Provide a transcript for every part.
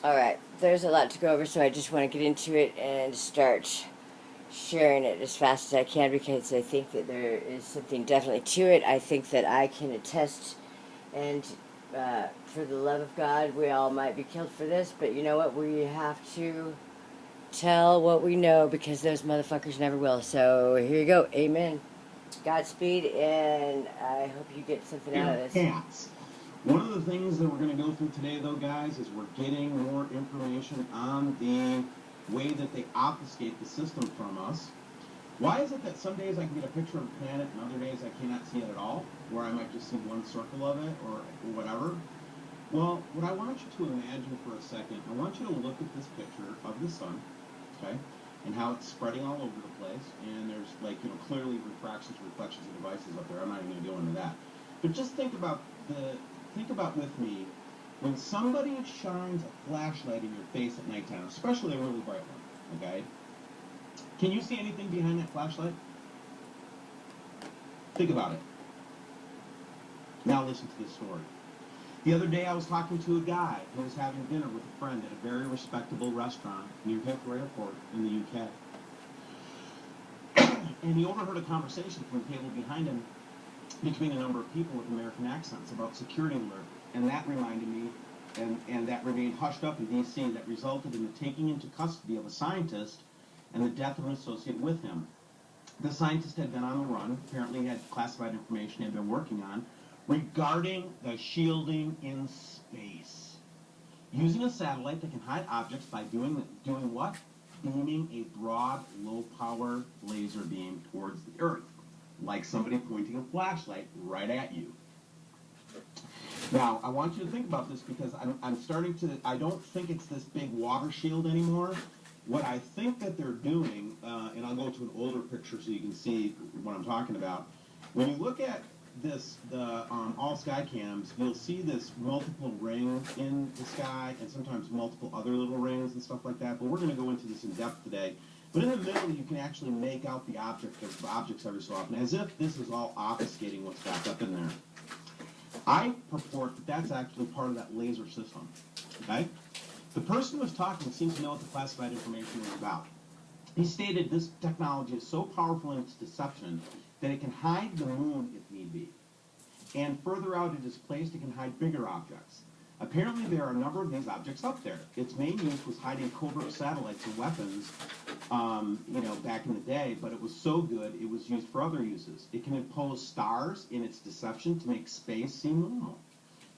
Alright, there's a lot to go over, so I just want to get into it and start sharing it as fast as I can because I think that there is something definitely to it. I think that I can attest, and for the love of God, we all might be killed for this, but you know what? We have to tell what we know because those motherfuckers never will. So here you go. Amen. Godspeed, and I hope you get something out of this. Cats. One of the things that we're going to go through today, though, guys, is we're getting more information on the way that they obfuscate the system from us. Why is it that some days I can get a picture of a planet and other days I cannot see it at all, or I might just see one circle of it or whatever? Well, what I want you to imagine for a second, I want you to look at this picture of the sun, okay, and how it's spreading all over the place, and there's, like, clearly refractions, reflections, and devices up there. I'm not even going to go into that. But just think about with me, when somebody shines a flashlight in your face at nighttime, especially a really bright one, okay? Can you see anything behind that flashlight? Think about it. Now listen to this story. The other day I was talking to a guy who was having dinner with a friend at a very respectable restaurant near Heathrow Airport in the UK. And he overheard a conversation from the table behind him between a number of people with American accents about security alert. And that reminded me, and that remained hushed up in D.C., that resulted in the taking into custody of a scientist and the death of an associate with him. The scientist had been on the run, apparently had classified information he had been working on, regarding the shielding in space. Using a satellite that can hide objects by doing what? Beaming a broad, low-power laser beam towards the Earth, like somebody pointing a flashlight right at you. Now, I want you to think about this because I'm starting to, I don't think it's this big water shield anymore. What I think that they're doing, and I'll go to an older picture so you can see what I'm talking about. When you look at this, the all sky cams, you'll see this multiple ring in the sky and sometimes multiple other little rings and stuff like that. But we're going to go into this in depth today. But in the middle, you can actually make out the objects every so often, as if this is all obfuscating what's back up in there. I purport that that's actually part of that laser system. Okay? The person who was talking seems to know what the classified information was about. He stated this technology is so powerful in its deception that it can hide the moon if need be. And further out it is placed, it can hide bigger objects. Apparently there are a number of these objects up there. Its main use was hiding covert satellites and weapons, back in the day, but it was so good it was used for other uses. It can impose stars in its deception to make space seem normal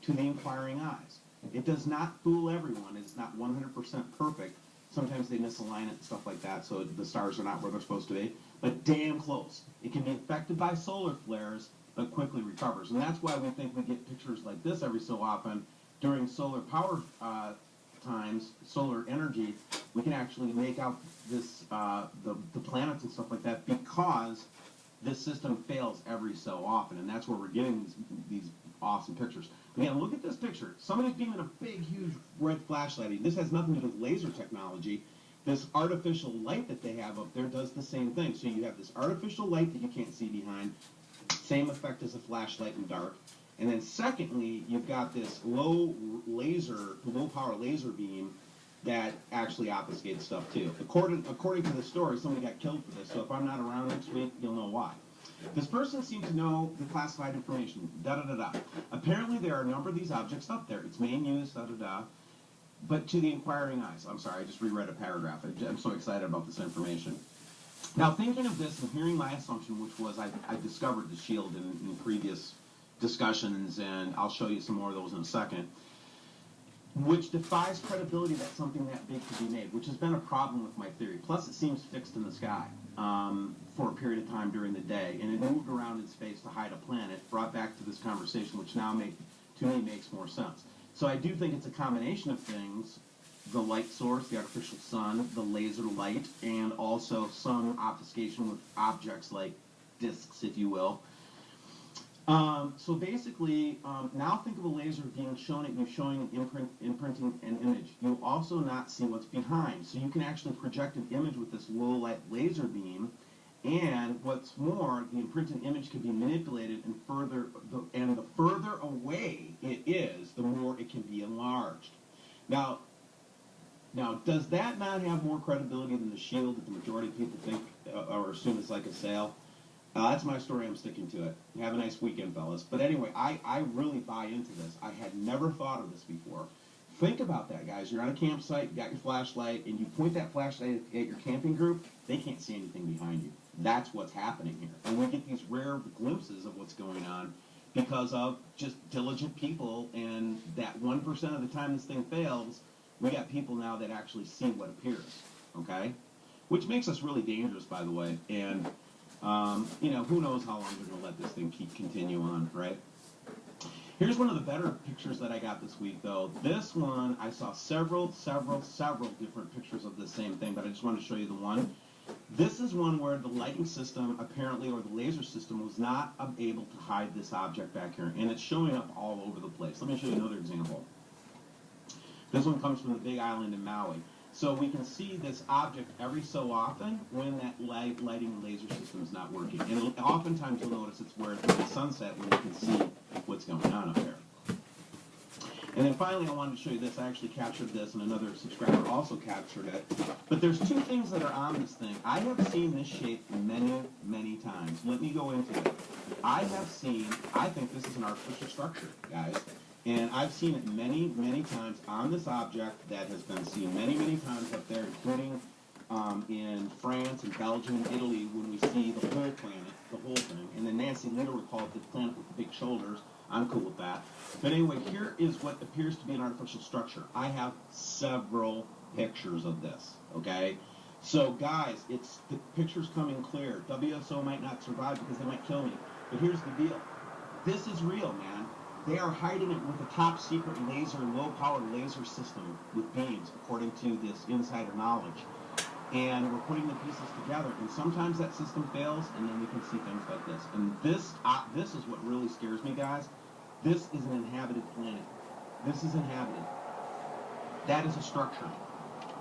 to the inquiring eyes. It does not fool everyone. It's not 100% perfect. Sometimes they misalign it and stuff like that, so the stars are not where they're supposed to be, but damn close. It can be affected by solar flares, but quickly recovers. And that's why we think we get pictures like this every so often during solar power times, solar energy. We can actually make out this the planets and stuff like that because this system fails every so often, and that's where we're getting these awesome pictures. Again, look at this picture. Somebody's beaming a big, huge red flashlight. This has nothing to do with laser technology. This artificial light that they have up there does the same thing. So you have this artificial light that you can't see behind, same effect as a flashlight in dark. And then secondly, you've got this low power laser beam that actually obfuscates stuff too. According to the story, somebody got killed for this. So if I'm not around next week, you'll know why. This person seemed to know the classified information, da-da-da-da. Apparently there are a number of these objects up there. Its main use, da-da-da. But to the inquiring eyes, I'm sorry, I just reread a paragraph. I'm so excited about this information. Now, thinking of this and hearing my assumption, which was I discovered the shield in previous discussions, and I'll show you some more of those in a second, which defies credibility that something that big could be made, which has been a problem with my theory. Plus, it seems fixed in the sky for a period of time during the day, and it moved around in space to hide a planet, brought back to this conversation, which now to me makes more sense. So I do think it's a combination of things: the light source, the artificial sun, the laser light, and also some obfuscation with objects like discs, if you will. So basically, now think of a laser being shown at you, showing imprinting an image. You'll also not see what's behind. So you can actually project an image with this low light laser beam, and what's more, the imprinted image can be manipulated, and the further away it is, the more it can be enlarged. Now, Now, does that not have more credibility than the shield that the majority of people think or assume is like a sale? That's my story. I'm sticking to it. Have a nice weekend, fellas. But anyway, I really buy into this. I had never thought of this before. Think about that, guys. You're on a campsite, you got your flashlight, and you point that flashlight at your camping group, they can't see anything behind you. That's what's happening here. And we get these rare glimpses of what's going on because of just diligent people, and that 1% of the time this thing fails, we got people now that actually see what appears, okay? Which makes us really dangerous, by the way, and who knows how long they're going to let this thing continue on, right? Here's one of the better pictures that I got this week, though. This one, I saw several different pictures of the same thing, but I just wanted to show you the one. This is one where the lighting system, apparently, or the laser system, was not able to hide this object back here, and it's showing up all over the place. Let me show you another example. This one comes from the Big Island in Maui. So we can see this object every so often when that lighting laser system is not working. And oftentimes you'll notice it's where it's the sunset when you can see what's going on up there. And then finally I wanted to show you this. I actually captured this and another subscriber also captured it. But there's two things that are on this thing. I have seen this shape many times. Let me go into it. I think this is an artificial structure, guys. And I've seen it many times on this object that has been seen many times up there, including in France and Belgium and Italy when we see the whole planet, the whole thing. And then Nancy Linder would call it the planet with the big shoulders. I'm cool with that. But anyway, here is what appears to be an artificial structure. I have several pictures of this, okay? So guys, the picture's coming clear. WSO might not survive because they might kill me. But here's the deal. This is real, man. They are hiding it with a top secret laser, low-powered laser system with beams, according to this insider knowledge. And we're putting the pieces together, and sometimes that system fails, and then we can see things like this. And this is what really scares me, guys. This is an inhabited planet. This is inhabited. That is a structure.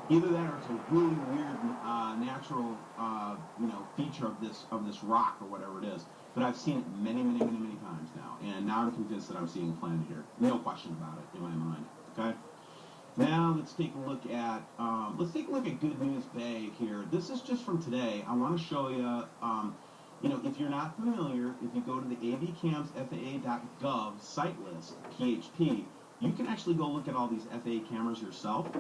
Either that, or it's a really weird natural, feature of this rock or whatever it is. But I've seen it many times now, and now I'm convinced that I'm seeing a planet here. No question about it in my mind. Okay. Now let's take a look at Good News Bay here. This is just from today. I want to show you. If you're not familiar, if you go to the avcamsfaa.gov site list, PHP, you can actually go look at all these FAA cameras yourself.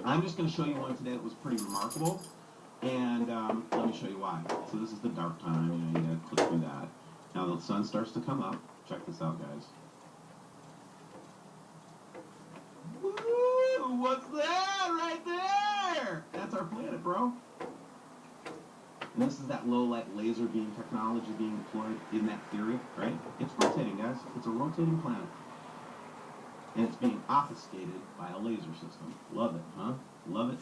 I'm just going to show you one today that was pretty remarkable. And let me show you why. So this is the dark time, you gotta click through that. Now the sun starts to come up. Check this out, guys. Woo! What's that right there? That's our planet, bro. And this is that low-light laser beam technology being deployed in that theory, right? It's rotating, guys. It's a rotating planet. And it's being obfuscated by a laser system. Love it, huh? Love it.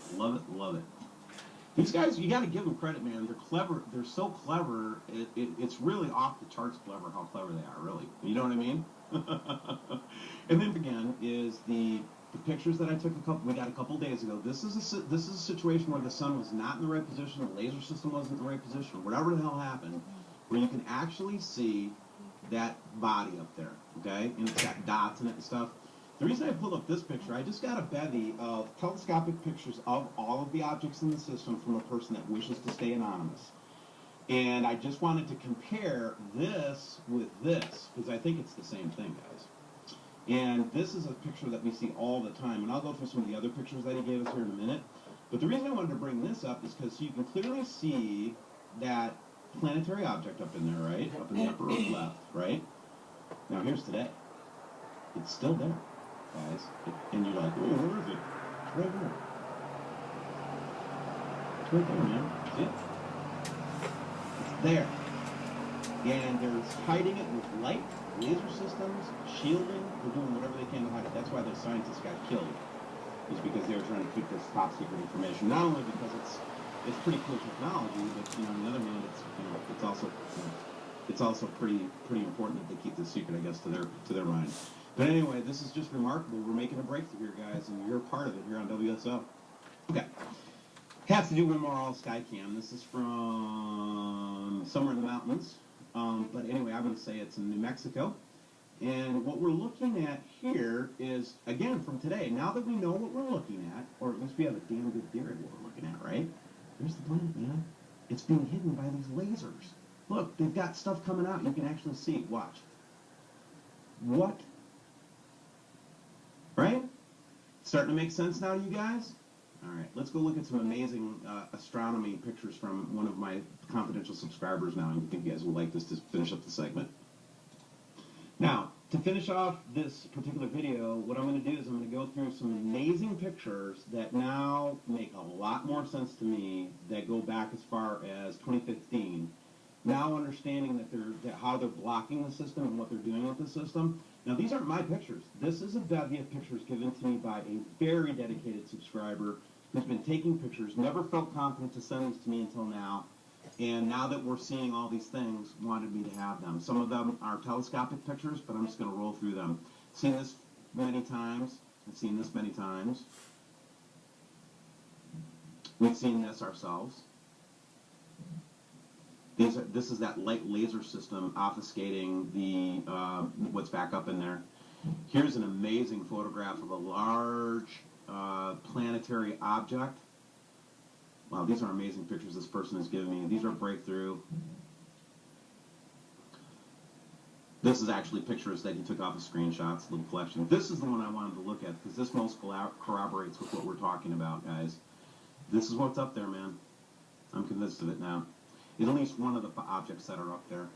These guys, you got to give them credit, man. They're clever. They're so clever. It's really off the charts clever how clever they are, really. You know what I mean? And then again is the pictures that I took we got a couple days ago. This is a situation where the sun was not in the right position, the laser system wasn't in the right position, or whatever the hell happened, where you can actually see that body up there, okay? And it's got dots in it and stuff. The reason I pulled up this picture, I just got a bevy of telescopic pictures of all of the objects in the system from a person that wishes to stay anonymous. And I just wanted to compare this with this, because I think it's the same thing, guys. And this is a picture that we see all the time, and I'll go through some of the other pictures that he gave us here in a minute. But the reason I wanted to bring this up is because you can clearly see that planetary object up in there, right? Up in the upper left, right? Now here's today. It's still there, guys. And you're like, whoa, where is it? It's right there. It's right there, man. See it? It's there. And they're hiding it with light, laser systems, shielding. They're doing whatever they can to hide it. That's why the scientists got killed, is because they were trying to keep this top secret information. Not only because it's pretty cool technology, but on the other hand, it's also pretty important that they keep this secret, I guess, to their mind. But anyway, this is just remarkable. We're making a breakthrough here, guys, and you're a part of it here on WSO. Okay. Has to do with Moral Skycam. This is from somewhere in the mountains. But anyway, I'm going to say it's in New Mexico. And what we're looking at here is, again, from today. Now that we know what we're looking at, or at least we have a damn good theory of what we're looking at, right? Here's the planet, man. It's being hidden by these lasers. Look, they've got stuff coming out. You can actually see. Watch. What? Right? Starting to make sense now, you guys? All right, let's go look at some amazing astronomy pictures from one of my confidential subscribers now. I think you guys will like this to finish up the segment. Now, to finish off this particular video, what I'm going to do is I'm going to go through some amazing pictures that now make a lot more sense to me, that go back as far as 2015. Now understanding that how they're blocking the system and what they're doing with the system. Now, these aren't my pictures. This is a bevy of pictures given to me by a very dedicated subscriber who's been taking pictures, never felt confident to send these to me until now. And now that we're seeing all these things, wanted me to have them. Some of them are telescopic pictures, but I'm just going to roll through them. Seen this many times. I've seen this many times. We've seen this ourselves. This is that light laser system obfuscating the what's back up in there. Here's an amazing photograph of a large planetary object. Wow, these are amazing pictures this person has given me. These are breakthrough. This is actually pictures that he took off of screenshots, little collection. This is the one I wanted to look at because this most corroborates with what we're talking about, guys. This is what's up there, man. I'm convinced of it now. It's at least one of the objects that are up there.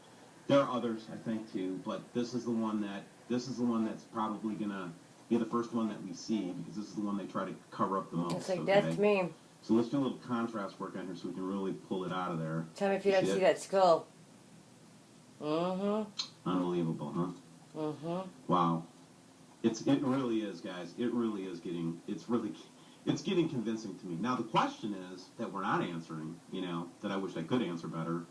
There are others, I think, too, but this is the one that's probably gonna be the first one that we see because this is the one they try to cover up the most. It's like death to me. So let's do a little contrast work on here so we can really pull it out of there. Tell me if you don't see that skull. Mm-hmm. Unbelievable, huh? Mm-hmm. Wow. It really is, guys. It really is it's getting convincing to me. Now the question is that we're not answering, that I wish I could answer better,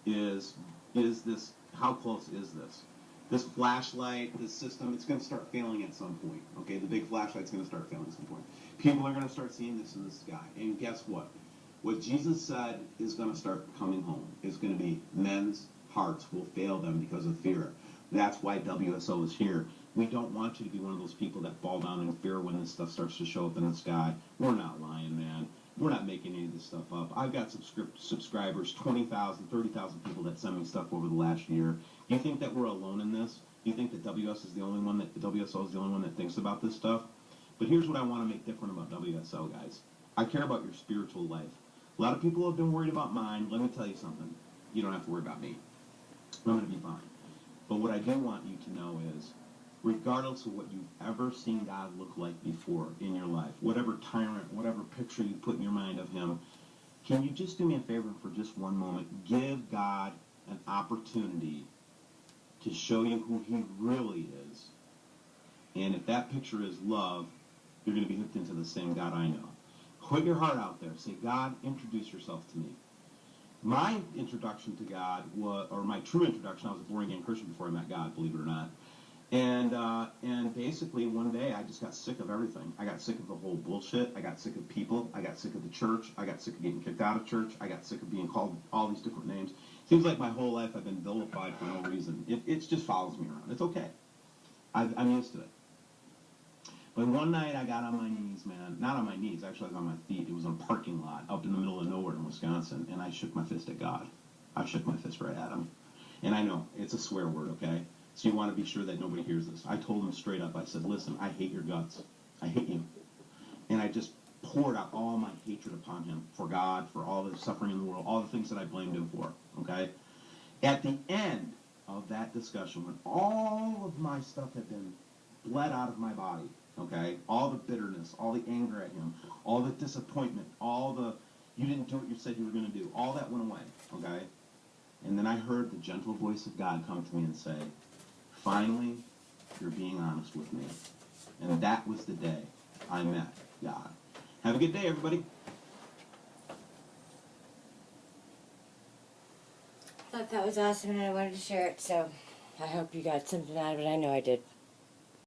is this, how close is this? This flashlight, this system, it's going to start failing at some point. Okay, the big flashlight's going to start failing at some point. People are going to start seeing this in the sky. And guess what? What Jesus said is going to start coming home. It's going to be men's hearts will fail them because of fear. That's why WSO is here. We don't want you to be one of those people that fall down in fear when this stuff starts to show up in the sky. We're not lying, man. We're not making any of this stuff up. I've got subscribers, 20,000, 30,000 people that send me stuff over the last year. Do you think that we're alone in this? Do you think that WSO is the only one that thinks about this stuff? But here's what I want to make different about WSO, guys. I care about your spiritual life. A lot of people have been worried about mine. Let me tell you something. You don't have to worry about me. I'm going to be fine. But what I do want you to know is, regardless of what you've ever seen God look like before in your life, whatever tyrant, whatever picture you put in your mind of him, can you just do me a favor for just one moment? Give God an opportunity to show you who he really is. And if that picture is love, you're going to be hooked into the same God I know. Put your heart out there. Say, God, introduce yourself to me. My introduction to God or my true introduction, I was a born-again Christian before I met God, believe it or not. And basically one day I just got sick of everything. I got sick of the whole bullshit. I got sick of people. I got sick of the church. I got sick of getting kicked out of church. I got sick of being called all these different names. Seems like my whole life I've been vilified for no reason. It just follows me around. It's okay. I'm used to it. But one night I got on my knees, man. Not on my knees. Actually, I was on my feet. It was in a parking lot up in the middle of nowhere in Wisconsin. And I shook my fist at God. I shook my fist right at him. And I know, it's a swear word, okay? So you want to be sure that nobody hears this. I told him straight up. I said, listen, I hate your guts. I hate you. And I just poured out all my hatred upon him for God, for all the suffering in the world, all the things that I blamed him for, okay? At the end of that discussion, when all of my stuff had been bled out of my body, okay, all the bitterness, all the anger at him, all the disappointment, all the you didn't do what you said you were going to do, all that went away, okay? And then I heard the gentle voice of God come to me and say, finally, you're being honest with me. And that was the day I met God. Have a good day, everybody. I thought that was awesome and I wanted to share it, so I hope you got something out of it. I know I did.